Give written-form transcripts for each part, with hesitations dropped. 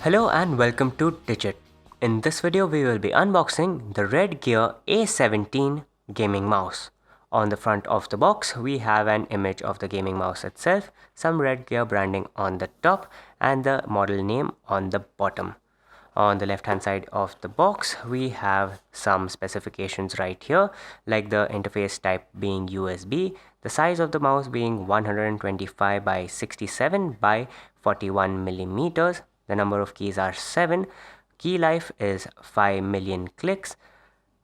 Hello and welcome to Digit. In this video we will be unboxing the Redgear A17 gaming mouse. On the front of the box we have an image of the gaming mouse itself, some Redgear branding on the top and the model name on the bottom. On the left hand side of the box we have some specifications right here, like the interface type being USB, the size of the mouse being 125 by 67 by 41 millimeters. The number of keys are 7. Key life is 5 million clicks.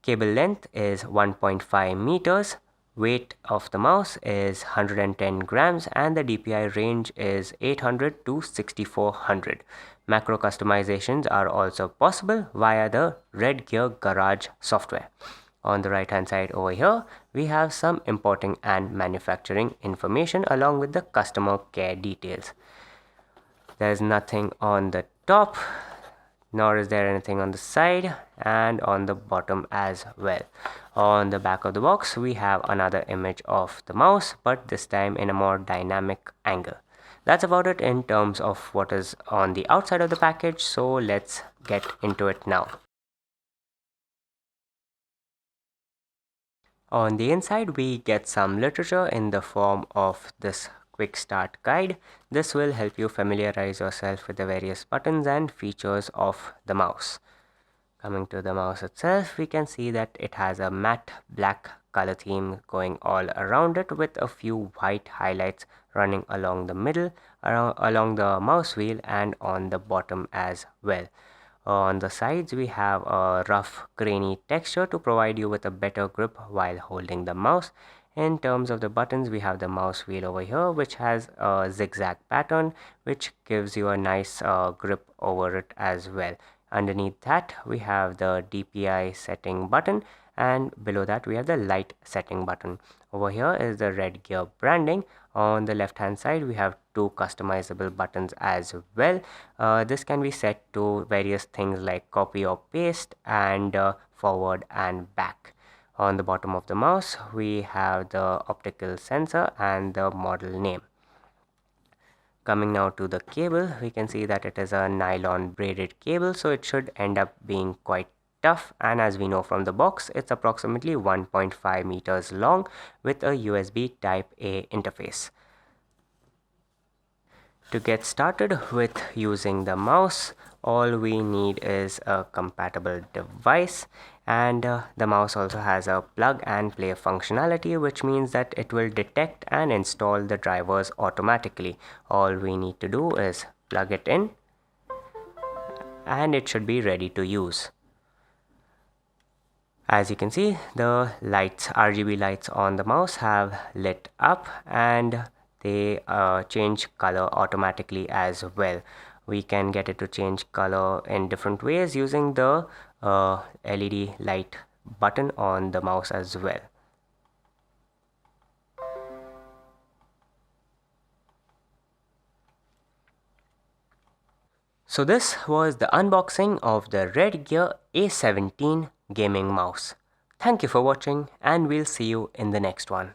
Cable length is 1.5 meters. Weight of the mouse is 110 grams and the DPI range is 800 to 6400. Macro customizations are also possible via the Redgear Garage software. On the right hand side over here, we have some importing and manufacturing information along with the customer care details. There's nothing on the top, nor is there anything on the side and on the bottom as well. On the back of the box we have another image of the mouse, but this time in a more dynamic angle. That's about it in terms of what is on the outside of the package, so let's get into it now. On the inside we get some literature in the form of this quick start guide. This will help you familiarize yourself with the various buttons and features of the mouse. Coming to the mouse itself, we can see that it has a matte black color theme going all around it, with a few white highlights running along the middle, along the mouse wheel and on the bottom as well. On the sides we have a rough grainy texture to provide you with a better grip while holding the mouse. In terms of the buttons, we have the mouse wheel over here, which has a zigzag pattern, which gives you a nice grip over it as well. Underneath that, we have the DPI setting button, and below that, we have the light setting button. Over here is the Redgear branding. On the left hand side, we have two customizable buttons as well. This can be set to various things like copy or paste and forward and back. On the bottom of the mouse, we have the optical sensor and the model name. Coming now to the cable, we can see that it is a nylon braided cable, so it should end up being quite tough, and as we know from the box, it's approximately 1.5 meters long with a USB type A interface. To get started with using the mouse, all we need is a compatible device, and the mouse also has a plug and play functionality, which means that it will detect and install the drivers automatically. All we need to do is plug it in and it should be ready to use. As you can see, the lights, RGB lights on the mouse have lit up and they change color automatically as well. We can get it to change color in different ways using the LED light button on the mouse as well. So this was the unboxing of the Redgear A17 gaming mouse. Thank you for watching and we'll see you in the next one.